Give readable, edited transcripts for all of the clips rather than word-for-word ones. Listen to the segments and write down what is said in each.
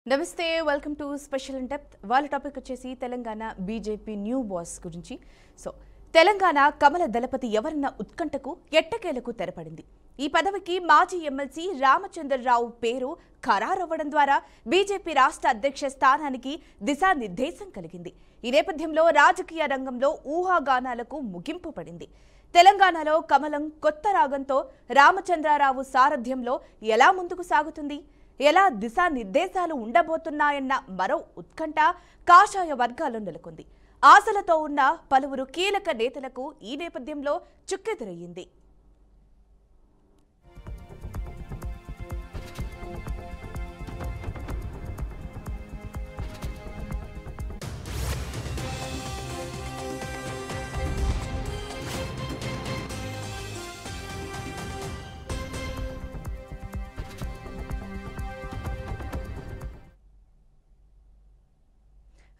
నమస్తే welcome to special in depth వాళ్ళ topic వచ్చేసి తెలంగాణ బీజేపీ న్యూ బాస్ గురించి. తెలంగాణ కమల దళపతి ఎవరన్న ఉత్కంఠకు ఎట్టకేలకు తెరపడింది. ఈ పదవికి మాజీ ఎమ్మెల్సీ రామచంద్రరావు పేరు ఖరారవ్వడం ద్వారా బీజేపీ రాష్ట్ర అధ్యక్ష స్థానానికి దిశానిర్దేశం కలిగింది. ఈ నేపథ్యంలో రాజకీయ రంగంలో ఊహాగానాలకు ముగింపు పడింది. తెలంగాణలో కమలం కొత్త రాగంతో రామచంద్రరావు సారథ్యంలో ఎలా ముందుకు సాగుతుంది, ఎలా దిశానిర్దేశాలు ఉండబోతున్నాయన్న మరో ఉత్కంఠ కాషాయ వర్గాల్లో నెలకొంది. ఆశలతో ఉన్న పలువురు కీలక నేతలకు ఈ నేపథ్యంలో చుక్కెదురయ్యింది.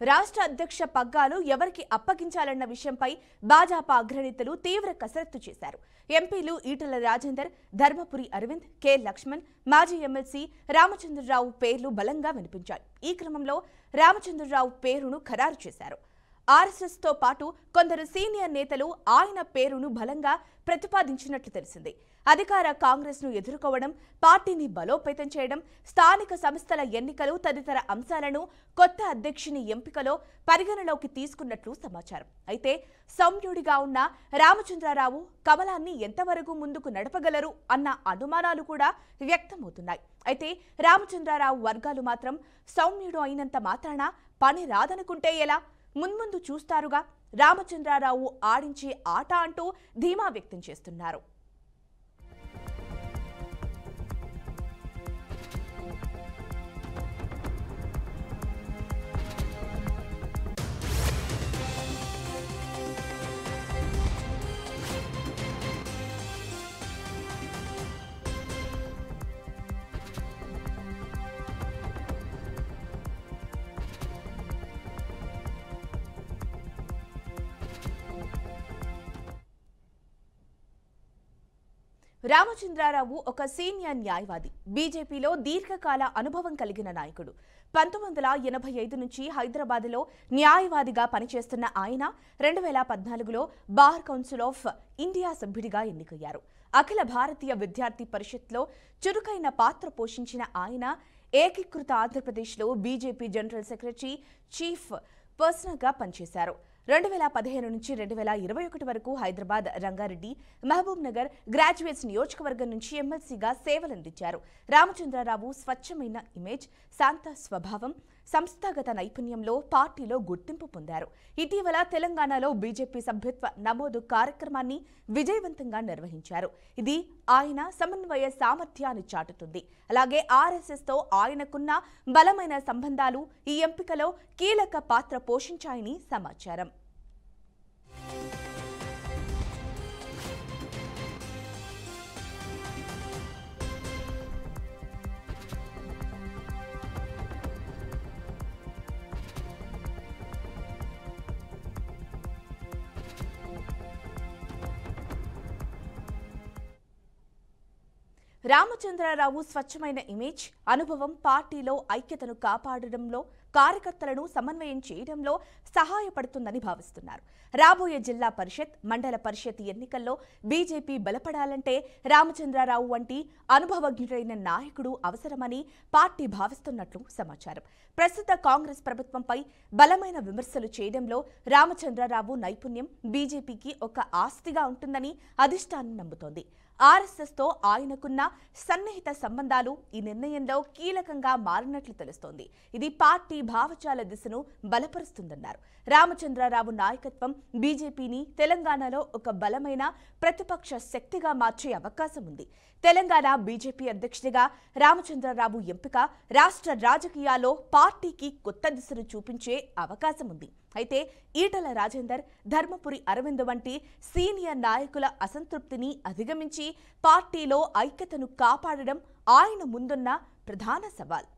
రాష్ట్ర అధ్యక్ష పగ్గాలు ఎవరికి అప్పగించాలన్న విషయంపై భాజపా అగ్రనేతలు తీవ్ర కసరత్తు చేశారు. ఎంపీలు ఈటెల రాజేందర్, ధర్మపురి అరవింద్, కె లక్ష్మణ్, మాజీ ఎమ్మెల్సీ రామచంద్రరావు పేర్లు బలంగా వినిపించాయి. ఈ క్రమంలో రామచంద్రరావు పేరును ఖరారు చేశారు. ఆర్ఎస్ఎస్ తో పాటు కొందరు సీనియర్ నేతలు ఆయన పేరును బలంగా ప్రతిపాదించినట్లు తెలిసింది. అధికార కాంగ్రెస్ ను ఎదుర్కోవడం, పార్టీని బలోపేతం చేయడం, స్థానిక సంస్థల ఎన్నికలు తదితర అంశాలను కొత్త అధ్యక్షుని ఎంపికలో పరిగణలోకి తీసుకున్నట్లు సమాచారం. అయితే సౌమ్యుడిగా ఉన్న రామచంద్రరావు కమలాన్ని ఎంతవరకు ముందుకు నడపగలరు అన్న అనుమానాలు కూడా వ్యక్తమవుతున్నాయి. అయితే రామచంద్రరావు వర్గాలు మాత్రం సౌమ్యుడు అయినంత మాత్రాన పని రాదనుకుంటే ఎలా, మున్ముందు చూస్తారుగా, రామచంద్రరావు ఆడించే ఆట అంటూ ధీమా వ్యక్తం చేస్తున్నారు. రామచంద్రరావు ఒక సీనియర్ న్యాయవాది, బీజేపీలో దీర్ఘకాల అనుభవం కలిగిన నాయకుడు. 1985 నుంచి హైదరాబాద్లో న్యాయవాదిగా పనిచేస్తున్న ఆయన 2014లో బార్ కౌన్సిల్ ఆఫ్ ఇండియా సభ్యుడిగా ఎన్నికయ్యారు. అఖిల భారతీయ విద్యార్థి పరిషత్లో చురుకైన పాత్ర పోషించిన ఆయన ఏకీకృత ఆంధ్రప్రదేశ్లో బీజేపీ జనరల్ సెక్రటరీ, చీఫ్ పర్సనల్గా పనిచేశారు. 2015 నుంచి 2021 వరకు హైదరాబాద్, రంగారెడ్డి, మహబూబ్ నగర్ గ్రాడ్యుయేట్స్ నియోజకవర్గం నుంచి ఎమ్మెల్సీగా సేవలందించారు. రామచంద్రరావు స్వచ్ఛమైన ఇమేజ్, శాంత స్వభావం, సంస్థాగత నైపుణ్యంలో పార్టీలో గుర్తింపు పొందారు. ఇటీవల తెలంగాణలో బీజేపీ సభ్యత్వ నమోదు కార్యక్రమాన్ని విజయవంతంగా నిర్వహించారు. ఇది ఆయన సమన్వయ సామర్థ్యాన్ని చాటుతుంది. అలాగే ఆర్ఎస్ఎస్ తో ఆయనకున్న బలమైన సంబంధాలు ఈ ఎంపికలో కీలక పాత్ర పోషించాయని సమాచారం. రామచంద్రరావు స్వచ్ఛమైన ఇమేజ్, అనుభవం పార్టీలో ఐక్యతను కాపాడడంలో, కార్యకర్తలను సమన్వయం చేయడంలో సహాయపడుతుందని భావిస్తున్నారు. రాబోయే జిల్లా పరిషత్, మండల పరిషత్ ఎన్నికల్లో బీజేపీ బలపడాలంటే రామచంద్రరావు వంటి అనుభవజ్ఞుడైన నాయకుడు అవసరమని పార్టీ భావిస్తున్నట్లు సమాచారం. ప్రస్తుత కాంగ్రెస్ ప్రభుత్వంపై బలమైన విమర్శలు చేయడంలో రామచంద్రరావు నైపుణ్యం బీజేపీకి ఒక ఆస్తిగా ఉంటుందని అధిష్టానం నమ్ముతోంది. ఆర్ఎస్ఎస్ తో ఆయనకున్న సన్నిహిత సంబంధాలు ఈ నిర్ణయంలో కీలకంగా మారినట్లు తెలుస్తోంది. ఇది పార్టీ భావజాల దిశను బలపరుస్తుందన్నారు. రామచంద్రరావు నాయకత్వం బీజేపీని తెలంగాణలో ఒక బలమైన ప్రతిపక్ష శక్తిగా మార్చే అవకాశం ఉంది. తెలంగాణ బీజేపీ అధ్యక్షుడిగా రామచంద్రరావు ఎంపిక రాష్ట్ర రాజకీయాల్లో పార్టీకి కొత్త దిశను చూపించే అవకాశం ఉంది. అయితే ఈటెల రాజేందర్, ధర్మపురి అరవింద్ వంటి సీనియర్ నాయకుల అసంతృప్తిని అధిగమించి పార్టీలో ఐక్యతను కాపాడడం ఆయన ముందున్న ప్రధాన సవాల్.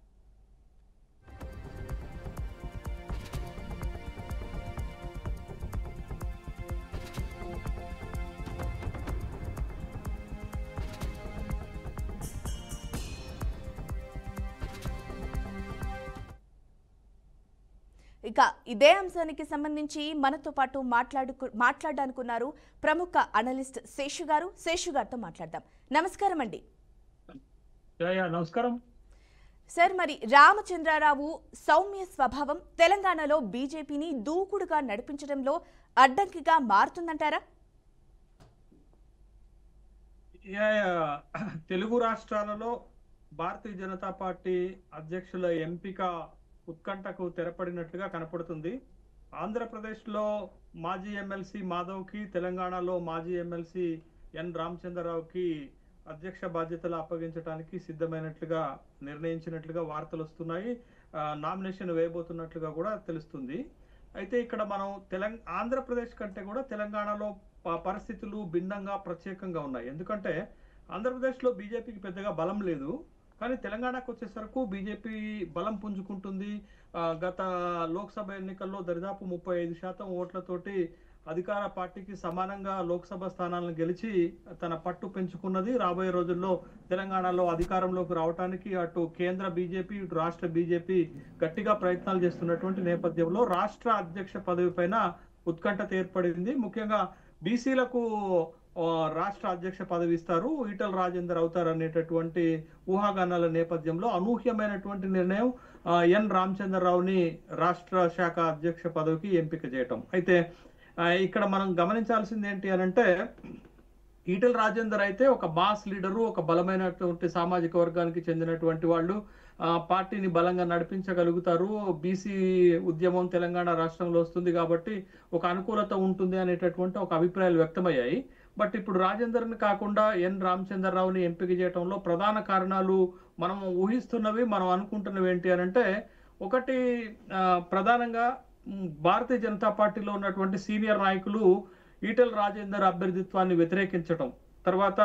ఇక ఇదే అంశానికి సంబంధించి మనతో పాటు మాట్లాడడానుకున్నారు ప్రముఖ అనలిస్ట్ శేషు గారు. శేషు గారితో మాట్లాడదాం. నమస్కారం అండి. నమస్కారం సార్, మరి రామచంద్రరావు సౌమ్య స్వభావం తెలంగాణలో బీజేపీని దూకుడుగా నడిపించడంలో అడ్డంకిగా మారుతుందంటారా? తెలుగు రాష్ట్రాలలో భారతీయ జనతా పార్టీ అధ్యక్షుల ఎంపిక ఉత్కంఠకు తెరపడినట్లుగా కనపడుతుంది. ఆంధ్రప్రదేశ్లో మాజీ ఎమ్మెల్సీ మాధవ్కి, తెలంగాణలో మాజీ ఎమ్మెల్సీ ఎన్ రామచంద్రరావుకి అధ్యక్ష బాధ్యతలు అప్పగించడానికి సిద్ధమైనట్లుగా నిర్ణయించినట్లుగా వార్తలు వస్తున్నాయి. నామినేషన్ వేయబోతున్నట్లుగా కూడా తెలుస్తుంది. అయితే ఇక్కడ మనం ఆంధ్రప్రదేశ్ కంటే కూడా తెలంగాణలో పరిస్థితులు భిన్నంగా ప్రత్యేకంగా ఉన్నాయి. ఎందుకంటే ఆంధ్రప్రదేశ్లో బీజేపీకి పెద్దగా బలం లేదు, కానీ తెలంగాణకు వచ్చేసరికి బీజేపీ బలం పుంజుకుంటుంది. గత లోక్సభ ఎన్నికల్లో దరిదాపు 35% ఓట్లతోటి అధికార పార్టీకి సమానంగా లోక్సభ స్థానాలను గెలిచి తన పట్టు పెంచుకున్నది. రాబోయే రోజుల్లో తెలంగాణలో అధికారంలోకి రావడానికి అటు కేంద్ర బీజేపీ, ఇటు రాష్ట్ర బీజేపీ గట్టిగా ప్రయత్నాలు చేస్తున్నటువంటి నేపథ్యంలో రాష్ట్ర అధ్యక్ష పదవి పైన ఉత్కంఠత ఏర్పడింది. ముఖ్యంగా బీసీలకు రాష్ట్ర అధ్యక్ష పదవి ఇస్తారు, ఈటల రాజేందర్ అవుతారు అనేటటువంటి ఊహాగానాల నేపథ్యంలో అనూహ్యమైనటువంటి నిర్ణయం ఎన్ రామచంద్రరావుని రాష్ట్ర శాఖ అధ్యక్ష పదవికి ఎంపిక చేయటం. అయితే ఇక్కడ మనం గమనించాల్సింది ఏంటి అని అంటే, ఈటల రాజేందర్ అయితే ఒక మాస్ లీడరు, ఒక బలమైనటువంటి సామాజిక వర్గానికి చెందినటువంటి వాళ్ళు, పార్టీని బలంగా నడిపించగలుగుతారు. బీసీ ఉద్యమం తెలంగాణ రాష్ట్రంలో వస్తుంది కాబట్టి ఒక అనుకూలత ఉంటుంది అనేటటువంటి ఒక అభిప్రాయాలు వ్యక్తమయ్యాయి. బట్ ఇప్పుడు రాజేందర్ని కాకుండా ఎన్ రామచంద్రరావుని ఎంపిక చేయడంలో ప్రధాన కారణాలు మనం ఊహిస్తున్నవి, మనం అనుకుంటున్నవి ఏంటి అని అంటే, ఒకటి ప్రధానంగా భారతీయ జనతా పార్టీలో ఉన్నటువంటి సీనియర్ నాయకులు ఈటల రాజేందర్ అభ్యర్థిత్వాన్ని వ్యతిరేకించటం, తర్వాత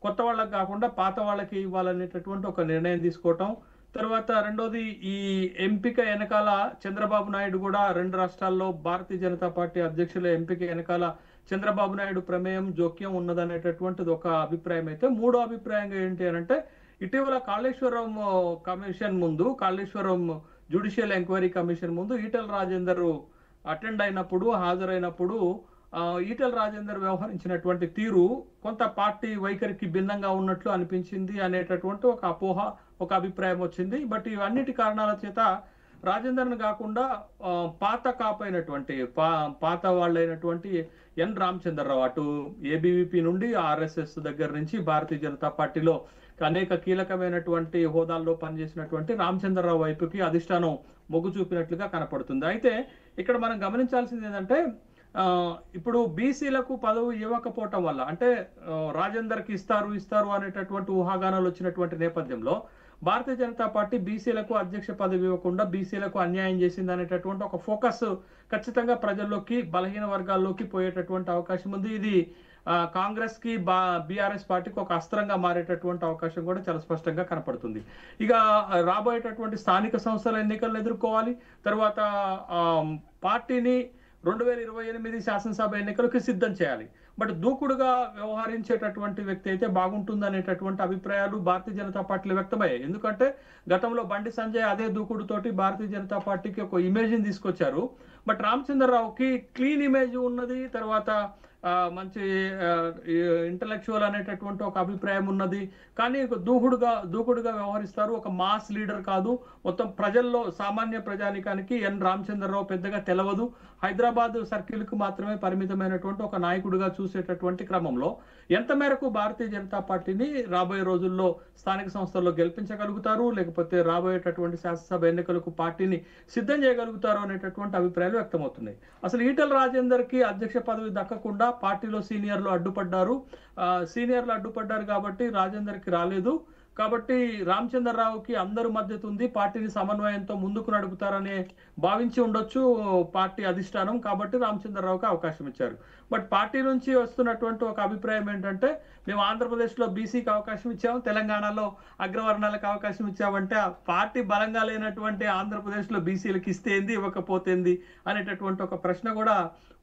కొత్త వాళ్ళకి కాకుండా పాత వాళ్ళకి ఇవ్వాలనేటటువంటి ఒక నిర్ణయం తీసుకోవటం, తర్వాత రెండోది ఈ ఎంపిక వెనకాల చంద్రబాబు నాయుడు కూడా 2 రాష్ట్రాల్లో భారతీయ జనతా పార్టీ అధ్యక్షుల ఎంపిక వెనకాల చంద్రబాబు నాయుడు ప్రమేయం, జోక్యం ఉన్నదనేటటువంటిది ఒక అభిప్రాయం. అయితే మూడో అభిప్రాయంగా ఏంటి అని అంటే, ఇటీవల కాళేశ్వరం కమిషన్ ముందు, కాళేశ్వరం జ్యుడిషియల్ ఎంక్వైరీ కమిషన్ ముందు ఈటల రాజేందర్ అటెండ్ అయినప్పుడు, హాజరైనప్పుడు ఈటల రాజేందర్ వ్యవహరించినటువంటి తీరు కొంత పార్టీ వైఖరికి భిన్నంగా ఉన్నట్లు అనిపించింది అనేటటువంటి ఒక అపోహ, ఒక అభిప్రాయం వచ్చింది. బట్ ఇవన్నిటి కారణాల చేత రాజేందర్ని కాకుండా పాత కాపైనటువంటి పాత వాళ్ళైనటువంటి ఎన్ రామచంద్రరావు, అటు ఏబీవీపీ నుండి ఆర్ఎస్ఎస్ దగ్గర నుంచి భారతీయ జనతా పార్టీలో అనేక కీలకమైనటువంటి హోదాల్లో పనిచేసినటువంటి రామచంద్రరావు వైపుకి అధిష్టానం మొగ్గు చూపినట్లుగా కనపడుతుంది. అయితే ఇక్కడ మనం గమనించాల్సింది ఏంటంటే, ఇప్పుడు బీసీలకు పదవి ఇవ్వకపోవటం వల్ల, అంటే రాజేందర్కి ఇస్తారు అనేటటువంటి ఊహాగానాలు వచ్చినటువంటి నేపథ్యంలో భారతీయ జనతా పార్టీ బీసీలకు అధ్యక్ష పదవి ఇవ్వకుండా బీసీలకు అన్యాయం చేసింది అనేటటువంటి ఒక ఫోకస్ ఖచ్చితంగా ప్రజల్లోకి, బలహీన వర్గాల్లోకి పోయేటటువంటి అవకాశం ఉంది. ఇది కాంగ్రెస్ కి బీఆర్ఎస్ పార్టీకి ఒక అస్త్రంగా మారేటటువంటి అవకాశం కూడా చాలా స్పష్టంగా కనపడుతుంది. ఇక రాబోయేటటువంటి స్థానిక సంస్థల ఎన్నికలను ఎదుర్కోవాలి, తర్వాత పార్టీని 2028 శాసనసభ ఎన్నికలకు సిద్ధం చేయాలి. బట్ దూకుడుగా వ్యవహరించేటటువంటి వ్యక్తి అయితే బాగుంటుంది అనేటటువంటి అభిప్రాయాలు భారతీయ జనతా పార్టీలో వ్యక్తమయ్యాయి. ఎందుకంటే గతంలో బండి సంజయ్ అదే దూకుడుతోటి భారతీయ జనతా పార్టీకి ఒక ఇమేజ్ని తీసుకొచ్చారు. బట్ రామచంద్రరావుకి క్లీన్ ఇమేజ్ ఉన్నది, తర్వాత మంచి ఇంటలెక్చువల్ అనేటటువంటి ఒక అభిప్రాయం ఉన్నది. కానీ దూకుడుగా వ్యవహరిస్తారు. ఒక మాస్ లీడర్ కాదు. మొత్తం ప్రజల్లో, సామాన్య ప్రజానికానికి ఎన్ రామచంద్రరావు పెద్దగా తెలవదు. హైదరాబాద్ సర్కిల్కు మాత్రమే పరిమితమైనటువంటి ఒక నాయకుడిగా చూసేటటువంటి క్రమంలో ఎంత మేరకు భారతీయ జనతా పార్టీని రాబోయే రోజుల్లో స్థానిక సంస్థల్లో గెలిపించగలుగుతారు, లేకపోతే రాబోయేటటువంటి శాసనసభ ఎన్నికలకు పార్టీని సిద్ధం చేయగలుగుతారు అనేటటువంటి అభిప్రాయాలు వ్యక్తమవుతున్నాయి. అసలు ఈటల రాజేందర్కి అధ్యక్ష పదవి దక్కకుండా పార్టీలో సీనియర్లు అడ్డుపడ్డారు కాబట్టి రాజేందర్కి రాలేదు. కాబట్టి రామచంద్రరావుకి అందరూ మద్దతు ఉంది, పార్టీని సమన్వయంతో ముందుకు నడుపుతారని భావించి ఉండొచ్చు పార్టీ అధిష్టానం. కాబట్టి రామచంద్రరావుకి అవకాశం ఇచ్చారు. బట్ పార్టీ నుంచి వస్తున్నటువంటి ఒక అభిప్రాయం ఏంటంటే, మేము ఆంధ్రప్రదేశ్లో బీసీకి అవకాశం ఇచ్చాము, తెలంగాణలో అగ్రవర్ణాలకు అవకాశం ఇచ్చామంటే పార్టీ బలంగా లేనటువంటి ఆంధ్రప్రదేశ్లో బీసీలకు ఇస్తే ఏంది, ఇవ్వకపోతేంది అనేటటువంటి ఒక ప్రశ్న కూడా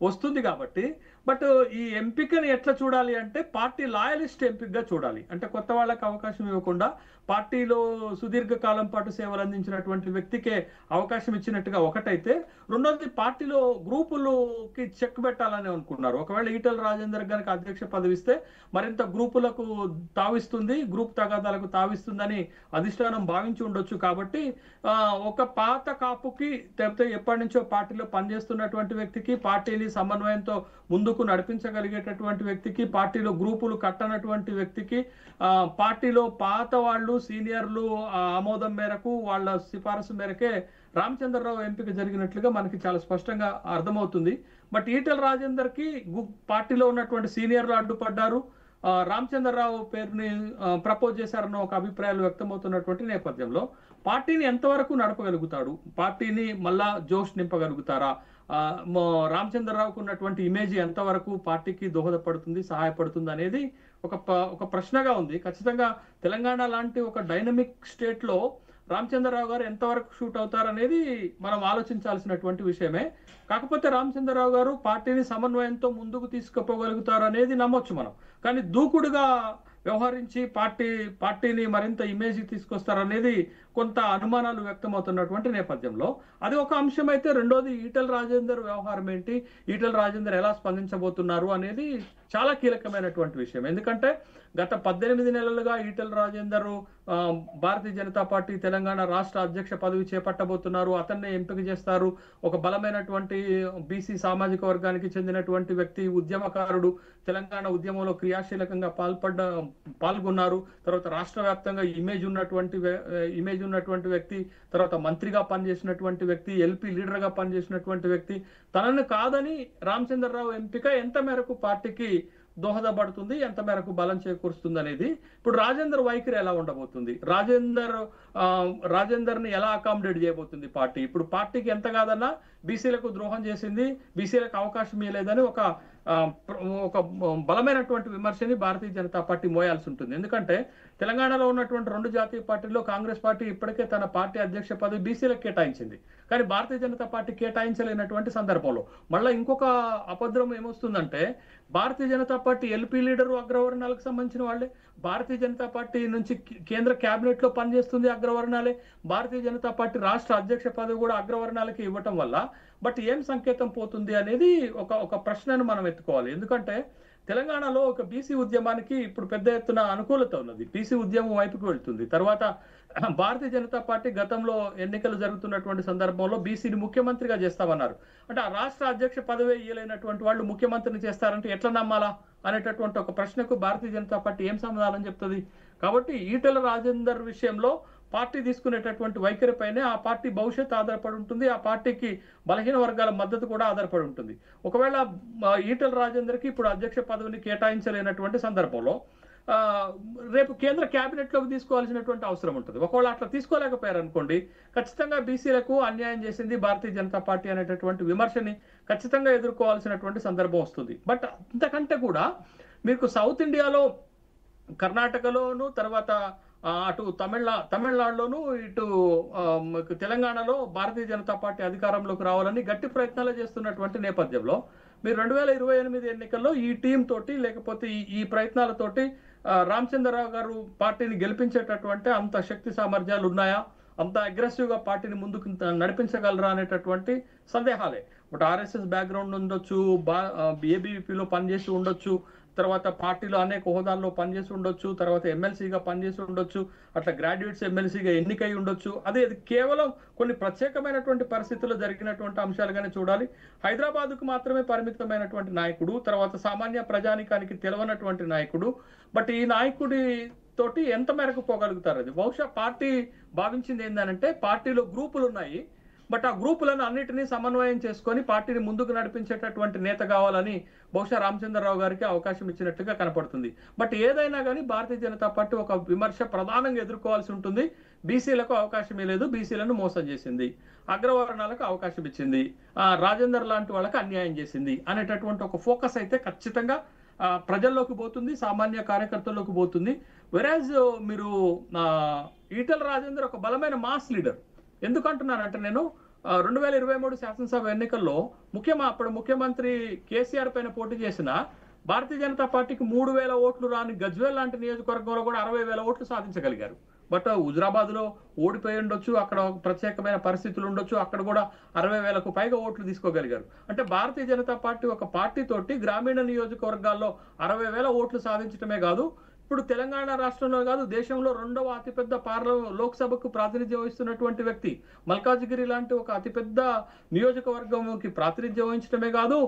వస్తుంది. కాబట్టి బట్ ఈ ఎంపికని ఎట్లా చూడాలి అంటే, పార్టీ లాయలిస్ట్ ఎంపికగా చూడాలి. అంటే కొత్త వాళ్ళకి అవకాశం ఇవ్వకుండా పార్టీలో సుదీర్ఘకాలం పాటు సేవలు అందించినటువంటి వ్యక్తికే అవకాశం ఇచ్చినట్టుగా ఒకటైతే, రెండోది పార్టీలో గ్రూపులకి చెక్ పెట్టాలని అనుకున్నారు. ఒకవేళ ఈటెల రాజేందర్ కనుక అధ్యక్ష పదవి ఇస్తే మరింత గ్రూపులకు తావిస్తుంది, గ్రూప్ తగాదాలకు తావిస్తుందని అధిష్టానం భావించి ఉండొచ్చు. కాబట్టి ఒక పాత కాపుకి లేకపోతే ఎప్పటి నుంచో పార్టీలో పనిచేస్తున్నటువంటి వ్యక్తికి, పార్టీని సమన్వయంతో ముందుకు నడిపించగలిగేటటువంటి వ్యక్తికి, పార్టీలో గ్రూపులు కట్టనటువంటి వ్యక్తికి, పార్టీలో పాత వాళ్ళు సీనియర్లు ఆమోదం మేరకు వాళ్ళ సిఫారసు మేరకే రామచంద్రరావు ఎంపిక జరిగినట్లుగా మనకి చాలా స్పష్టంగా అర్థమవుతుంది. బట్ ఈటెల రాజేందర్ కి పార్టీలో ఉన్నటువంటి సీనియర్లు అడ్డుపడ్డారు, రామచంద్రరావు పేరుని ప్రపోజ్ చేశారన్న ఒక అభిప్రాయాలు వ్యక్తమవుతున్నటువంటి నేపథ్యంలో పార్టీని ఎంతవరకు నడపగలుగుతాడు, పార్టీని మళ్ళా జోష్ నింపగలుగుతారా, రామచంద్రరావుకు ఉన్నటువంటి ఇమేజ్ ఎంతవరకు పార్టీకి దోహదపడుతుంది, సహాయపడుతుంది అనేది ఒక ప్రశ్నగా ఉంది. ఖచ్చితంగా తెలంగాణ లాంటి ఒక డైనమిక్ స్టేట్ లో రామచంద్రరావు గారు ఎంతవరకు షూట్ అవుతారనేది మనం ఆలోచించాల్సినటువంటి విషయమే. కాకపోతే రామచంద్రరావు గారు పార్టీని సమన్వయంతో ముందుకు తీసుకుపోగలుగుతారు అనేది నమ్మొచ్చు మనం. కానీ దూకుడుగా వ్యవహరించి పార్టీని మరింత ఇమేజ్ తీసుకొస్తారనేది కొంత అనుమానాలు వ్యక్తమవుతున్నటువంటి నేపథ్యంలో అది ఒక అంశం అయితే, రెండోది ఈటెల రాజేందర్ వ్యవహారం ఏంటి, ఈటెల రాజేందర్ ఎలా స్పందించబోతున్నారు అనేది చాలా కీలకమైనటువంటి విషయం. ఎందుకంటే గత 18 నెలలుగా ఈటెల రాజేందర్ భారతీయ జనతా పార్టీ తెలంగాణ రాష్ట్ర అధ్యక్ష పదవి చేపట్టబోతున్నారు, అతన్నే ఎంపిక చేస్తారు. ఒక బలమైనటువంటి బీసీ సామాజిక వర్గానికి చెందినటువంటి వ్యక్తి, ఉద్యమకారుడు, తెలంగాణ ఉద్యమంలో క్రియాశీలకంగా పాల్గొన్నారు. తర్వాత రాష్ట్ర వ్యాప్తంగా ఇమేజ్ ఉన్నటువంటి వ్యక్తి, తర్వాత మంత్రిగా పనిచేసినటువంటి వ్యక్తి, ఎల్పీ లీడర్ గా పనిచేసినటువంటి వ్యక్తి. తనను కాదని రామచంద్రరావు ఎంపిక ఎంత మేరకు పార్టీకి దోహదపడుతుంది, ఎంత మేరకు బలం చేకూరుస్తుంది అనేది. ఇప్పుడు రాజేందర్ వైఖరి ఎలా ఉండబోతుంది, రాజేందర్ ని ఎలా అకామిడేట్ చేయబోతుంది పార్టీ. ఇప్పుడు పార్టీకి ఎంత కాదన్నా బీసీలకు ద్రోహం చేసింది, బీసీలకు అవకాశం ఇవ్వలేదని ఒక బలమైనటువంటి విమర్శని భారతీయ జనతా పార్టీ మోయాల్సి ఉంటుంది. ఎందుకంటే తెలంగాణలో ఉన్నటువంటి 2 జాతీయ పార్టీల్లో కాంగ్రెస్ పార్టీ ఇప్పటికే తన పార్టీ అధ్యక్ష పదవి బీసీలకు కేటాయించింది, కానీ భారతీయ జనతా పార్టీ కేటాయించలేనటువంటి సందర్భంలో మళ్ళీ ఇంకొక అపద్రం ఏమొస్తుందంటే, Bharatiya Janata party LP leader అగ్రవర్ణాలకు సంబంధించిన వాళ్ళే, భారతీయ జనతా పార్టీ నుంచి కేంద్ర కేబినెట్ లో పనిచేస్తుంది అగ్రవర్ణాలే, భారతీయ జనతా పార్టీ రాష్ట్ర అధ్యక్ష పదవి కూడా అగ్రవర్ణాలకి ఇవ్వటం వల్ల బట్ ఏం సంకేతం పోతుంది అనేది ఒక ప్రశ్నను మనం ఎత్తుకోవాలి. ఎందుకంటే తెలంగాణలో ఒక బీసీ ఉద్యమానికి ఇప్పుడు పెద్ద ఎత్తున అనుకూలత ఉన్నది, బీసీ ఉద్యమం వైపుకు వెళ్తుంది. తర్వాత భారతీయ జనతా పార్టీ గతంలో ఎన్నికలు జరుగుతున్నటువంటి సందర్భంలో బీసీని ముఖ్యమంత్రిగా చేస్తామన్నారు. అంటే ఆ రాష్ట్ర అధ్యక్ష పదవి ఇయ్యలేనటువంటి వాళ్ళు ముఖ్యమంత్రిని చేస్తారంటే ఎట్లా నమ్మాలా అనేటటువంటి ఒక ప్రశ్నకు భారతీయ జనతా పార్టీ ఏం సమాధానం చెప్తుంది. కాబట్టి ఈటెల రాజేందర్ విషయంలో పార్టీ తీసుకునేటటువంటి వైఖరి పైనే ఆ పార్టీ భవిష్యత్తు ఆధారపడి ఉంటుంది, ఆ పార్టీకి బలహీన వర్గాల మద్దతు కూడా ఆధారపడి ఉంటుంది. ఒకవేళ ఈటెల రాజేందర్కి ఇప్పుడు అధ్యక్ష పదవిని కేటాయించలేనటువంటి సందర్భంలో రేపు కేంద్ర కేబినెట్ లోకి తీసుకోవాల్సినటువంటి అవసరం ఉంటుంది. ఒకవేళ అట్లా తీసుకోలేకపోయారు అనుకోండి, ఖచ్చితంగా బీసీలకు అన్యాయం చేసింది భారతీయ జనతా పార్టీ అనేటటువంటి విమర్శని ఖచ్చితంగా ఎదుర్కోవాల్సినటువంటి సందర్భం వస్తుంది. బట్ అంతకంటే కూడా మీకు సౌత్ ఇండియాలో కర్ణాటకలోను, తర్వాత అటు తమిళనాడులోను, ఇటు తెలంగాణలో భారతీయ జనతా పార్టీ అధికారంలోకి రావాలని గట్టి ప్రయత్నాలు చేస్తున్నటువంటి నేపథ్యంలో మీరు 2028 ఎన్నికల్లో ఈ టీం తోటి లేకపోతే ఈ ప్రయత్నాలతోటి రామచంద్రరావు గారు పార్టీని గెలిపించేటటువంటి అంత శక్తి సామర్థ్యాలు ఉన్నాయా, అంత అగ్రెసివ్ గా పార్టీని ముందుకు నడిపించగలరా అనేటటువంటి సందేహాలే. బట్ ఆర్ఎస్ఎస్ బ్యాక్గ్రౌండ్ ఉండొచ్చు, ఏబీవీపీలో పనిచేసి ఉండొచ్చు, తర్వాత పార్టీలో అనేక హోదాల్లో పనిచేసి ఉండొచ్చు, తర్వాత ఎమ్మెల్సీగా పనిచేసి ఉండొచ్చు, అట్లా గ్రాడ్యుయేట్స్ ఎమ్మెల్సీగా ఎన్నికై ఉండొచ్చు. అది కేవలం కొన్ని ప్రత్యేకమైనటువంటి పరిస్థితుల్లో జరిగినటువంటి అంశాలుగానే చూడాలి. హైదరాబాద్కు మాత్రమే పరిమితమైనటువంటి నాయకుడు, తర్వాత సామాన్య ప్రజానికానికి తెలవనటువంటి నాయకుడు. బట్ ఈ నాయకుడి తోటి ఎంత మేరకు పోగలుగుతారు అది బహుశా పార్టీ భావించింది ఏంటంటే, పార్టీలో గ్రూపులు ఉన్నాయి, బట్ ఆ గ్రూపులను అన్నిటినీ సమన్వయం చేసుకొని పార్టీని ముందుకు నడిపించేటటువంటి నేత కావాలని బహుశా రామచంద్రరావు గారికి అవకాశం ఇచ్చినట్టుగా కనపడుతుంది. బట్ ఏదైనా కానీ భారతీయ జనతా పార్టీ ఒక విమర్శ ప్రధానంగా ఎదుర్కోవాల్సి ఉంటుంది. బీసీలకు అవకాశం లేదు, బీసీలను మోసం చేసింది, అగ్రవర్ణాలకు అవకాశం ఇచ్చింది, రాజేందర్ లాంటి వాళ్ళకి అన్యాయం చేసింది అనేటటువంటి ఒక ఫోకస్ అయితే ఖచ్చితంగా ప్రజల్లోకి పోతుంది, సామాన్య కార్యకర్తల్లోకి పోతుంది. వెరాజ్ మీరు ఈటెల రాజేందర్ ఒక బలమైన మాస్ లీడర్. ఎందుకంటున్నానంటే నేను 2023 శాసనసభ ఎన్నికల్లో అప్పుడు ముఖ్యమంత్రి కేసీఆర్ పైన పోటీ చేసిన భారతీయ జనతా పార్టీకి 3,000 ఓట్లు రాని గజ్వేల్ లాంటి నియోజకవర్గంలో కూడా 60,000 ఓట్లు సాధించగలిగారు. బట్ హుజురాబాద్ లో ఓడిపోయి ఉండొచ్చు, అక్కడ ప్రత్యేకమైన పరిస్థితులు ఉండొచ్చు, అక్కడ కూడా 60,000కు పైగా ఓట్లు తీసుకోగలిగారు. అంటే భారతీయ జనతా పార్టీ ఒక పార్టీ తోటి గ్రామీణ నియోజకవర్గాల్లో 60,000 ఓట్లు సాధించడమే కాదు, ఇప్పుడు తెలంగాణ రాష్ట్రంలో కాదు దేశంలో 2వ అతిపెద్ద లోక్సభకు ప్రాతినిధ్యం వహిస్తున్నటువంటి వ్యక్తి, మల్కాజ్గిరి లాంటి ఒక అతిపెద్ద నియోజకవర్గంకి ప్రాతినిధ్యం వహించడమే కాదు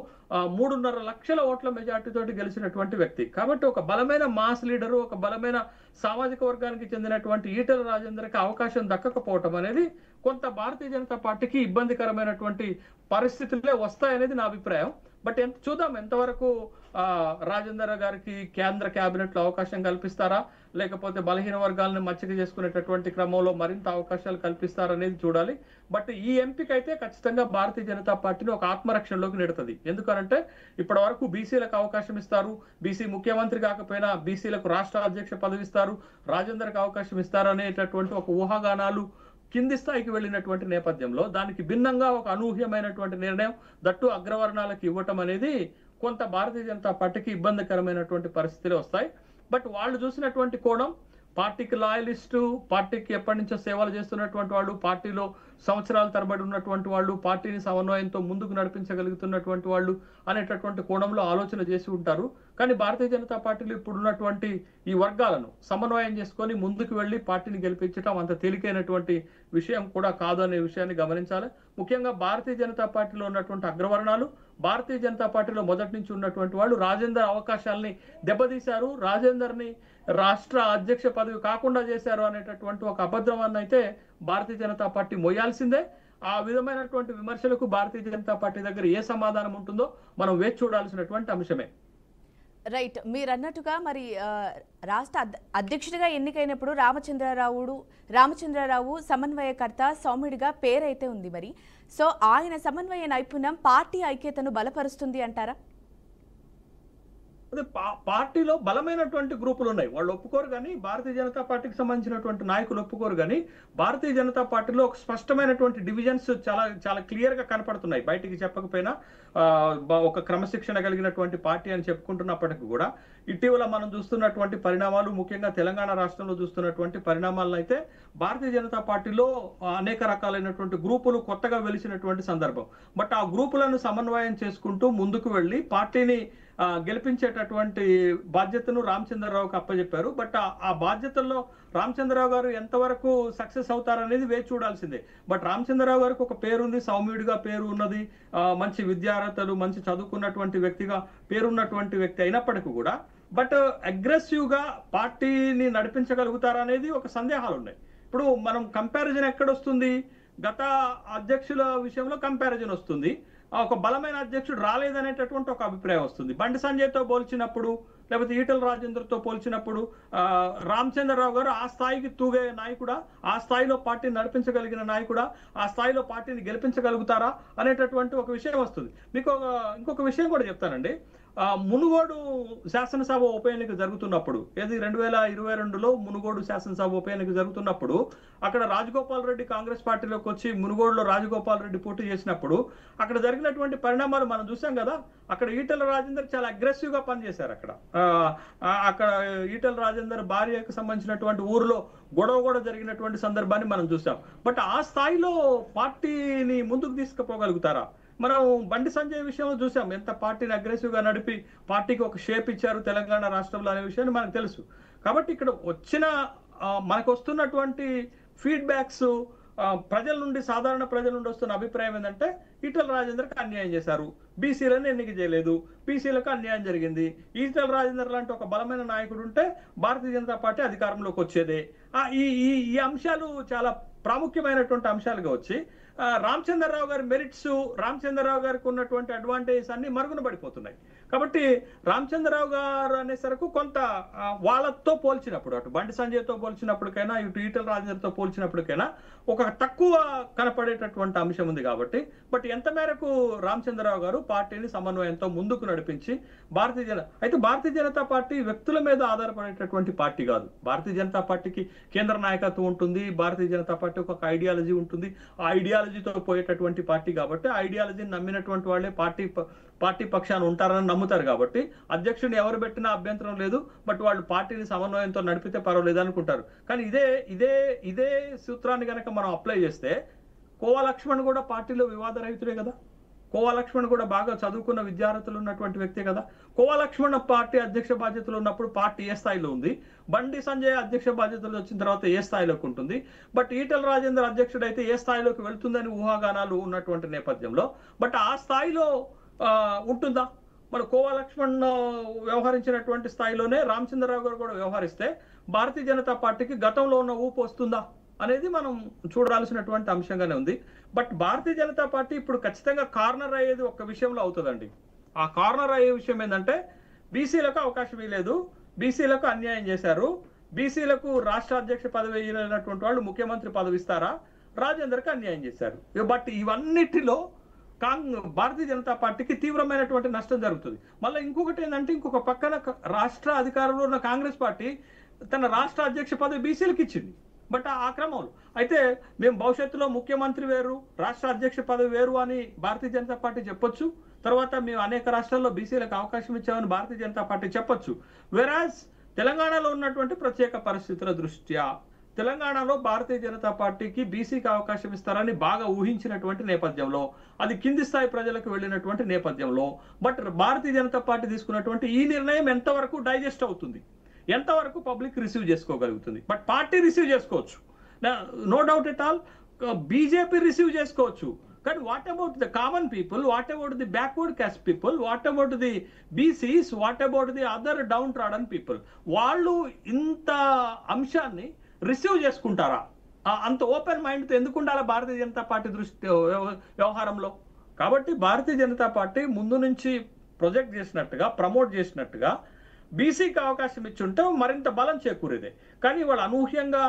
3.5 లక్షల ఓట్ల మెజార్టీతోటి గెలిచినటువంటి వ్యక్తి. కాబట్టి ఒక బలమైన మాస్ లీడరు, ఒక బలమైన సామాజిక వర్గానికి చెందినటువంటి ఈటెల రాజేందర్కి అవకాశం దక్కకపోవటం అనేది కొంత భారతీయ జనతా పార్టీకి ఇబ్బందికరమైనటువంటి పరిస్థితులే వస్తాయనేది నా అభిప్రాయం. బట్ చూద్దాం ఎంతవరకు రాజేందర్ గారికి కేంద్ర కేబినెట్ లో అవకాశం కల్పిస్తారా, లేకపోతే బలహీన వర్గాలను మచ్చిక చేసుకునేటటువంటి క్రమంలో మరింత అవకాశాలు కల్పిస్తారనేది చూడాలి. బట్ ఈ ఎంపిక అయితే ఖచ్చితంగా భారతీయ జనతా పార్టీని ఒక ఆత్మరక్షణలోకి నెడుతుంది. ఎందుకనంటే ఇప్పటి వరకు బీసీలకు అవకాశం ఇస్తారు, బీసీ ముఖ్యమంత్రి కాకపోయినా బీసీలకు రాష్ట్ర అధ్యక్ష పదవి ఇస్తారు, రాజేందర్కి అవకాశం ఇస్తారు అనేటటువంటి ఒక ఊహాగానాలు కింది స్థాయికి వెళ్ళినటువంటి నేపథ్యంలో దానికి భిన్నంగా ఒక అనూహ్యమైనటువంటి నిర్ణయం దట్టు అగ్రవర్ణాలకు ఇవ్వటం అనేది కొంత భారతీయ జనతా పార్టీకి ఇబ్బందికరమైనటువంటి పరిస్థితులు వస్తాయి. బట్ వాళ్ళు చూసినటువంటి కోణం పార్టీకి లాయలిస్టు, పార్టీకి ఎప్పటి నుంచో సేవలు చేస్తున్నటువంటి వాళ్ళు, పార్టీలో సంవత్సరాల తరబడి ఉన్నటువంటి వాళ్ళు, పార్టీని సమన్వయంతో ముందుకు నడిపించగలుగుతున్నటువంటి వాళ్ళు అనేటటువంటి కోణంలో ఆలోచన చేసి ఉంటారు. కానీ భారతీయ జనతా పార్టీలో ఇప్పుడున్నటువంటి ఈ వర్గాలను సమన్వయం చేసుకొని ముందుకు వెళ్ళి పార్టీని గెలిపించడం అంత తేలికైనటువంటి విషయం కూడా కాదు అనే విషయాన్ని గమనించాలి. ముఖ్యంగా భారతీయ జనతా పార్టీలో ఉన్నటువంటి అగ్రవర్ణాలు, భారతీయ జనతా పార్టీలో మొదటి నుంచి ఉన్నటువంటి వాళ్ళు రాజేందర్ అవకాశాలని దెబ్బతీశారు, రాజేందర్ని రాష్ట్ర అధ్యక్ష పదవి కాకుండా చేశారు అనేటటువంటి ఒక అబద్ధం అయితే భారతీయ జనతా పార్టీ మొయ్యాల్సిందే. ఆ విధమైనటువంటి విమర్శలకు భారతీయ జనతా పార్టీ దగ్గర ఏ సమాధానం ఉంటుందో మనం వేచి చూడాల్సినటువంటి అంశమే. రైట్, మీరు అన్నట్టుగా మరి రాష్ట్ర అధ్యక్షుడిగా ఎన్నికైనప్పుడు రామచంద్రరావు సమన్వయకర్త సౌమ్యుడిగా పేరైతే ఉంది. మరి సో ఆయన సమన్వయ నైపుణ్యం పార్టీ ఐక్యతను బలపరుస్తుంది అంటారా? అదే పార్టీలో బలమైనటువంటి గ్రూపులు ఉన్నాయి, వాళ్ళు ఒప్పుకోరు. కానీ భారతీయ జనతా పార్టీకి సంబంధించినటువంటి నాయకులు ఒప్పుకోరు. కానీ భారతీయ జనతా పార్టీలో ఒక స్పష్టమైనటువంటి డివిజన్స్ చాలా చాలా క్లియర్ గా కనపడుతున్నాయి. బయటికి చెప్పకపోయినా ఒక క్రమశిక్షణ కలిగినటువంటి పార్టీ అని చెప్పుకుంటున్నప్పటికీ కూడా ఇటీవల మనం చూస్తున్నటువంటి పరిణామాలు, ముఖ్యంగా తెలంగాణ రాష్ట్రంలో చూస్తున్నటువంటి పరిణామాలను అయితే భారతీయ జనతా పార్టీలో అనేక రకాలైనటువంటి గ్రూపులు కొత్తగా వెలిసినటువంటి సందర్భం. బట్ ఆ గ్రూపులను సమన్వయం చేసుకుంటూ ముందుకు వెళ్ళి పార్టీని గెలిపించేటటువంటి బాధ్యతను రామచంద్రరావుకి అప్పచెప్పారు. బట్ ఆ బాధ్యతల్లో రామచంద్రరావు గారు ఎంతవరకు సక్సెస్ అవుతారనేది వేచి చూడాల్సిందే. బట్ రామచంద్రరావు గారికి ఒక పేరుంది, సౌమ్యుడిగా పేరు ఉన్నది, మంచి విద్యార్హతలు, మంచి చదువుకున్నటువంటి వ్యక్తిగా పేరున్నటువంటి వ్యక్తి అయినప్పటికీ కూడా బట్ అగ్రెసివ్ గా పార్టీని నడిపించగలుగుతారా అనేది ఒక సందేహాలు ఉన్నాయి. ఇప్పుడు మనం కంపారిజన్ ఎక్కడొస్తుంది, గత అధ్యక్షుల విషయంలో కంపారిజన్ వస్తుంది, ఒక బలమైన అధ్యక్షుడు రాలేదనేటటువంటి ఒక అభిప్రాయం వస్తుంది. బండి సంజయ్తో పోల్చినప్పుడు, లేకపోతే ఈటెల రాజేందర్తో పోల్చినప్పుడు రామచంద్రరావు గారు ఆ స్థాయికి తూగే నాయకుడా, ఆ స్థాయిలో పార్టీని నడిపించగలిగిన నాయకుడా, ఆ స్థాయిలో పార్టీని గెలిపించగలుగుతారా అనేటటువంటి ఒక విషయం వస్తుంది. మీకు ఇంకొక విషయం కూడా చెప్తానండి. మునుగోడు శాసనసభ ఉప ఎన్నిక జరుగుతున్నప్పుడు, ఏది 2022లో మునుగోడు శాసనసభ ఉప ఎన్నిక జరుగుతున్నప్పుడు అక్కడ రాజగోపాల్ రెడ్డి కాంగ్రెస్ పార్టీలోకి వచ్చి మునుగోడులో రాజగోపాల్ రెడ్డి పోటీ చేసినప్పుడు అక్కడ జరిగినటువంటి పరిణామాలు మనం చూసాం కదా. అక్కడ ఈటెల రాజేందర్ చాలా అగ్రెసివ్ గా పనిచేశారు. అక్కడ ఈటెల రాజేందర్ భార్యకు సంబంధించినటువంటి ఊరిలో గొడవ కూడా జరిగినటువంటి సందర్భాన్ని మనం చూసాం. బట్ ఆ స్థాయిలో పార్టీని ముందుకు తీసుకుపోగలుగుతారా? మనం బండి సంజయ్ విషయంలో చూసాం, ఎంత పార్టీని అగ్రెసివ్ గా నడిపి పార్టీకి ఒక షేప్ ఇచ్చారు తెలంగాణ రాష్ట్రంలో అనే విషయాన్ని మనకు తెలుసు. కాబట్టి ఇక్కడ మనకు వస్తున్నటువంటి ఫీడ్బ్యాక్స్ ప్రజల నుండి, సాధారణ ప్రజల నుండి వస్తున్న అభిప్రాయం ఏంటంటే ఈటెల రాజేందర్కి అన్యాయం చేశారు, బీసీలను ఎన్నిక చేయలేదు, బీసీలకు అన్యాయం జరిగింది, ఈటెల రాజేందర్ లాంటి ఒక బలమైన నాయకుడు ఉంటే భారతీయ జనతా పార్టీ అధికారంలోకి వచ్చేదే. ఈ అంశాలు చాలా ప్రాముఖ్యమైనటువంటి అంశాలుగా వచ్చి రామచంద్రరావు గారి మెరిట్స్, రామచంద్రరావు గారికి ఉన్నటువంటి అడ్వాంటేజెస్ అన్ని మరుగున పడిపోతున్నాయి. కాబట్టి రామచంద్రరావు గారు అనేసరికి కొంత వాళ్ళతో పోల్చినప్పుడు, అటు బండి సంజయ్తో పోల్చినప్పటికైనా, ఇటు ఈటెల రాజేందర్తో పోల్చినప్పటికైనా ఒక తక్కువ కనపడేటటువంటి అంశం ఉంది. కాబట్టి బట్ ఎంత మేరకు రామచంద్రరావు గారు పార్టీని సమన్వయంతో ముందుకు నడిపించి భారతీయ జనతా పార్టీ వ్యక్తుల మీద ఆధారపడేటటువంటి పార్టీ కాదు. భారతీయ జనతా పార్టీకి కేంద్ర నాయకత్వం ఉంటుంది, భారతీయ జనతా పార్టీ ఒక ఐడియాలజీ ఉంటుంది, ఆ ఐడియాలజీతో పోయేటటువంటి పార్టీ. కాబట్టి ఐడియాలజీని నమ్మినటువంటి వాళ్ళే పార్టీ పక్షాన ఉంటారని నమ్ముతారు కాబట్టి అధ్యక్షుడిని ఎవరు పెట్టినా అభ్యంతరం లేదు, బట్ వాళ్ళు పార్టీని సమన్వయంతో నడిపితే పర్వాలేదు అనుకుంటారు. కానీ ఇదే సూత్రాన్ని కనుక మనం అప్లై చేస్తే కోవా లక్ష్మణ్ కూడా పార్టీలో వివాదరహితుడే కదా. కోవా లక్ష్మణ్ కూడా బాగా చదువుకున్న విద్యార్థులు ఉన్నటువంటి వ్యక్తే కదా. కోవా లక్ష్మణ్ పార్టీ అధ్యక్ష బాధ్యతలు ఉన్నప్పుడు పార్టీ ఏ స్థాయిలో ఉంది, బండి సంజయ్ అధ్యక్ష బాధ్యతలు వచ్చిన తర్వాత ఏ స్థాయిలోకి ఉంటుంది, బట్ ఈటెల రాజేందర్ అధ్యక్షుడు అయితే ఏ స్థాయిలోకి వెళ్తుందని ఊహాగానాలు ఉన్నటువంటి నేపథ్యంలో బట్ ఆ స్థాయిలో ఉంటుందా? మరి కోవా లక్ష్మణ్ వ్యవహరించినటువంటి స్థాయిలోనే రామచంద్రరావు గారు కూడా వ్యవహరిస్తే భారతీయ జనతా పార్టీకి గతంలో ఉన్న ఊపు వస్తుందా అనేది మనం చూడాల్సినటువంటి అంశంగానే ఉంది. బట్ భారతీయ జనతా పార్టీ ఇప్పుడు ఖచ్చితంగా కార్నర్ అయ్యేది ఒక్క విషయంలో అవుతుందండి. ఆ కార్నర్ అయ్యే విషయం ఏంటంటే బీసీలకు అవకాశం ఇవ్వలేదు, బీసీలకు అన్యాయం చేశారు, బీసీలకు రాష్ట్ర అధ్యక్ష పదవి ఇవ్వలేనటువంటి వాళ్ళు ముఖ్యమంత్రి పదవి ఇస్తారా, రాజేందర్కి అన్యాయం చేశారు. బట్ ఇవన్నిటిలో భారతీయ జనతా పార్టీకి తీవ్రమైనటువంటి నష్టం జరుగుతుంది. మళ్ళీ ఇంకొకటి ఏంటంటే ఇంకొక పక్కన రాష్ట్ర అధికారంలో ఉన్న కాంగ్రెస్ పార్టీ తన రాష్ట్ర అధ్యక్ష పదవి బీసీలకు ఇచ్చింది. బట్ ఆ క్రమంలో అయితే మేము భవిష్యత్తులో ముఖ్యమంత్రి వేరు, రాష్ట్ర అధ్యక్ష పదవి వేరు అని భారతీయ జనతా పార్టీ చెప్పొచ్చు. తర్వాత మేము అనేక రాష్ట్రాల్లో బీసీలకు అవకాశం ఇచ్చామని భారతీయ జనతా పార్టీ చెప్పొచ్చు. వెరాజ్ తెలంగాణలో ఉన్నటువంటి ప్రత్యేక పరిస్థితుల దృష్ట్యా తెలంగాణలో భారతీయ జనతా పార్టీకి బీసీకి అవకాశం ఇస్తారని బాగా ఊహించినటువంటి నేపథ్యంలో, అది కింది స్థాయి ప్రజలకు వెళ్ళినటువంటి నేపథ్యంలో బట్ భారతీయ జనతా పార్టీ తీసుకున్నటువంటి ఈ నిర్ణయం ఎంతవరకు డైజెస్ట్ అవుతుంది, ఎంతవరకు పబ్లిక్ రిసీవ్ చేసుకోగలుగుతుంది? బట్ పార్టీ రిసీవ్ చేసుకోవచ్చు, no doubt at all. BJP receive చేసుకోవచ్చు. కానీ what about the common people, what about the backward caste people, what about the BCs, what about the other downtrodden people, వాళ్ళు ఇంత అంశాన్ని receive చేసుకుంటారా? అంత open మైండ్తో ఎందుకు ఉండాలి భారతీయ జనతా పార్టీ వ్యవహారంలో? కాబట్టి భారతీయ జనతా పార్టీ ముందు నుంచి ప్రొజెక్ట్ చేసినట్టుగా, ప్రమోట్ చేసినట్టుగా బీసీకి అవకాశం ఇచ్చుంటే మరింత బలం చేకూరేదే. కానీ వాళ్ళు అనూహ్యంగా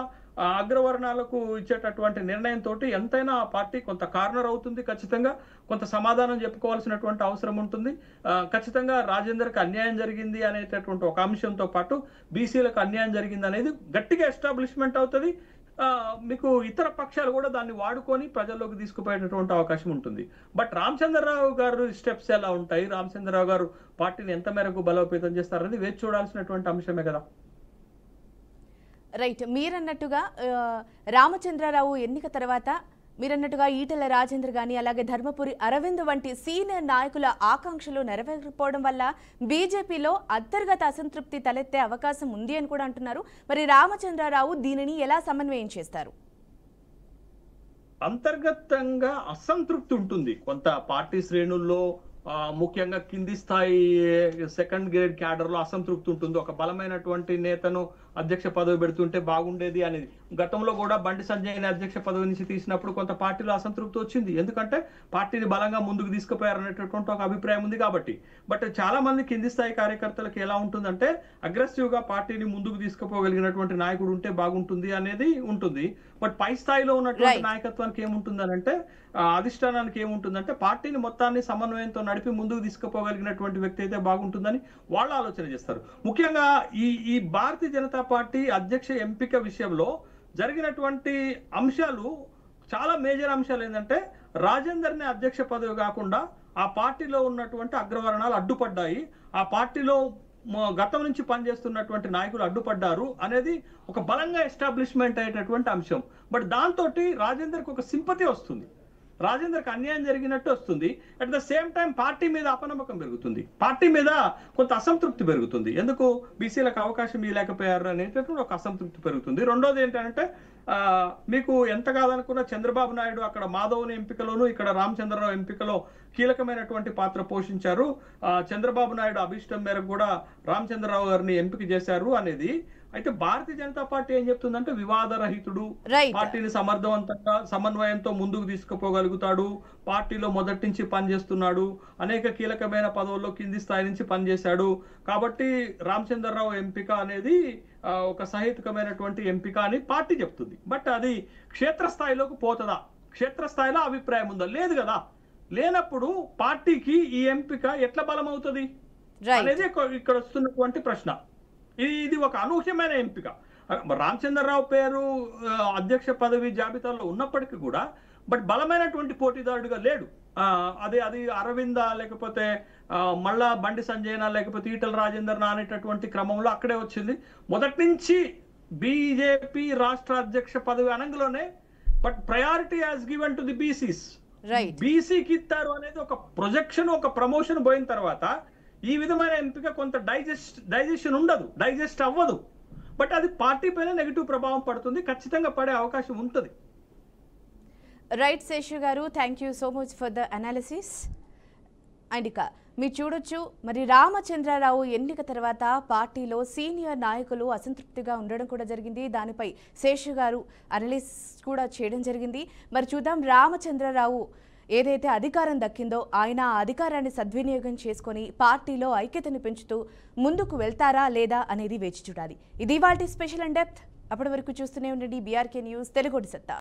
అగ్రవర్ణాలకు ఇచ్చేటటువంటి నిర్ణయంతో ఎంతైనా ఆ పార్టీ కొంత కార్నర్ అవుతుంది. ఖచ్చితంగా కొంత సమాధానం చెప్పుకోవాల్సినటువంటి అవసరం ఉంటుంది. ఖచ్చితంగా రాజేందర్కి అన్యాయం జరిగింది అనేటటువంటి ఒక అంశంతో పాటు బీసీలకు అన్యాయం జరిగింది అనేది గట్టిగా ఎస్టాబ్లిష్మెంట్ అవుతుంది. మీకు ఇతర పక్షాలు కూడా దాన్ని వాడుకొని ప్రజల్లోకి తీసుకుపోయేటటువంటి అవకాశం ఉంటుంది. బట్ రామచంద్రరావు గారు స్టెప్స్ ఎలా ఉంటాయి, రామచంద్రరావు గారు పార్టీని ఎంత మేరకు బలోపేతం చేస్తారనేది వేచి చూడాల్సినటువంటి అంశమే కదా. రైట్, మీరన్నట్టుగా రామచంద్రరావు ఎన్నిక తర్వాత మీరన్నట్టుగా ఈటెల రాజేందర్ గాని అలాగే ధర్మపురి అరవింద్ వంటి సీనియర్ నాయకుల ఆకాంక్షలు నెరవేరకపోవడం వల్ల బీజేపీలో అంతర్గత అసంతృప్తి తలెత్తే అవకాశం ఉంది అని కూడా అంటున్నారు. మరి రామచంద్రరావు దీనిని ఎలా సమన్వయం చేస్తారు? అంతర్గతంగా అసంతృప్తి ఉంటుంది కొంత పార్టీ శ్రేణుల్లో, ముఖ్యంగా కింది స్థాయి సెకండ్ గ్రేడ్ క్యాడర్ లో అసంతృప్తి ఉంటుంది. ఒక బలమైనటువంటి నేతను అధ్యక్ష పదవి పెడుతుంటే బాగుండేది అనేది. గతంలో కూడా బండి సంజయ్ని అధ్యక్ష పదవి నుంచి తీసినప్పుడు కొంత పార్టీలో అసంతృప్తి వచ్చింది, ఎందుకంటే పార్టీని బలంగా ముందుకు తీసుకుపోయారనేటటువంటి ఒక అభిప్రాయం ఉంది కాబట్టి. బట్ చాలా మంది కింది స్థాయి కార్యకర్తలకు ఎలా ఉంటుందంటే అగ్రెసివ్ గా పార్టీని ముందుకు తీసుకుపోగలిగినటువంటి నాయకుడు ఉంటే బాగుంటుంది అనేది ఉంటుంది. బట్ పై స్థాయిలో ఉన్నటువంటి నాయకత్వానికి ఏముంటుంది అంటే, అధిష్టానానికి ఏముంటుందంటే పార్టీని మొత్తాన్ని సమన్వయంతో నడిపి ముందుకు తీసుకుపోగలిగినటువంటి వ్యక్తి అయితే బాగుంటుందని వాళ్ళు ఆలోచన చేస్తారు. ముఖ్యంగా ఈ భారతీయ జనతా పార్టీ అధ్యక్ష ఎంపిక విషయంలో జరిగినటువంటి అంశాలు చాలా మేజర్ అంశాలు ఏంటంటే, రాజేందర్ని అధ్యక్ష పదవి కాకుండా ఆ పార్టీలో ఉన్నటువంటి అగ్రవర్ణాలు అడ్డుపడ్డాయి, ఆ పార్టీలో గతం నుంచి పనిచేస్తున్నటువంటి నాయకులు అడ్డుపడ్డారు అనేది ఒక బలంగా ఎస్టాబ్లిష్మెంట్ అయ్యేటటువంటి అంశం. బట్ దాంతో రాజేందర్కి ఒక సింపతి వస్తుంది, రాజేందర్కి అన్యాయం జరిగినట్టు వస్తుంది. At the same time party మీద అపనమ్మకం పెరుగుతుంది, పార్టీ మీద కొంత అసంతృప్తి పెరుగుతుంది. ఎందుకు బీసీలకు అవకాశం ఇవ్వలేకపోయారు అనేటటువంటి ఒక అసంతృప్తి పెరుగుతుంది. రెండోది ఏంటంటే, మీకు ఎంత కాదనుకున్న చంద్రబాబు నాయుడు అక్కడ మాధవ్ని ఎంపికలోను ఇక్కడ రామచంద్రరావు ఎంపికలో కీలకమైనటువంటి పాత్ర పోషించారు. చంద్రబాబు నాయుడు అభిష్టం మేరకు కూడా రామచంద్రరావు గారిని ఎంపిక చేశారు అనేది. అయితే భారతీయ జనతా పార్టీ ఏం చెప్తుందంటే వివాదరహితుడు, పార్టీని సమర్థవంతంగా సమన్వయంతో ముందుకు తీసుకుపోగలుగుతాడు, పార్టీలో మొదటి నుంచి పనిచేస్తున్నాడు, అనేక కీలకమైన పదవుల్లో కింది స్థాయి నుంచి పనిచేశాడు, కాబట్టి రామచంద్రరావు ఎంపిక అనేది ఒక సహేతుకమైనటువంటి ఎంపిక అని పార్టీ చెప్తుంది. బట్ అది క్షేత్రస్థాయిలోకి పోతుందా, క్షేత్రస్థాయిలో అభిప్రాయం ఉందా? లేదు కదా. లేనప్పుడు పార్టీకి ఈ ఎంపిక ఎట్లా బలం అవుతుంది అనేది ఇక్కడ వస్తున్నటువంటి ప్రశ్న. ఇది ఒక అనూహ్యమైన ఎంపిక. రామచంద్రరావు పేరు అధ్యక్ష పదవి జాబితాలో ఉన్నప్పటికీ కూడా బట్ బలమైనటువంటి పోటీదారుడుగా లేడు. అది అరవింద లేకపోతే మళ్ళా బండి సంజయన లేకపోతే ఈటల రాజేందర్ అనేటటువంటి క్రమంలో అక్కడే వచ్చింది. మొదటి నుంచి బీజేపీ రాష్ట్ర అధ్యక్ష పదవి అనంగలోనే but priority has given to the BCs. బీసీకి ఇస్తారు అనేది ఒక ప్రొజెక్షన్, ఒక ప్రమోషన్ పోయిన తర్వాత ఈ విధమైన ఎంపిక కొంత డైజెషన్ ఉండదు, డైజెస్ట్ అవ్వదు. బట్ అది పార్టీ పైన నెగిటివ్ ప్రభావం పడుతుంది, ఖచ్చితంగా పడే అవకాశం ఉంటుంది. రైట్ శేషు గారు, thank you so much for the analysis. And ఇక మీరు చూడొచ్చు, మరి రామచంద్రరావు ఎన్నిక తర్వాత పార్టీలో సీనియర్ నాయకులు అసంతృప్తిగా ఉండడం కూడా జరిగింది. దానిపై శేషు గారు అనాలిసిస్ కూడా చేయడం జరిగింది. మరి చూద్దాం, రామచంద్రరావు ఏదైతే అధికారం దక్కిందో ఆయన ఆ అధికారాన్ని సద్వినియోగం చేసుకొని పార్టీలో ఐక్యతను పెంచుతూ ముందుకు వెళ్తారా లేదా అనేది వేచి చూడాలి. ఇది ఇవాల్టి స్పెషల్ ఇన్ డెప్త్. అప్పటి వరకు చూస్తూనే ఉండండి బీఆర్కే న్యూస్ తెలుగు సత్తా.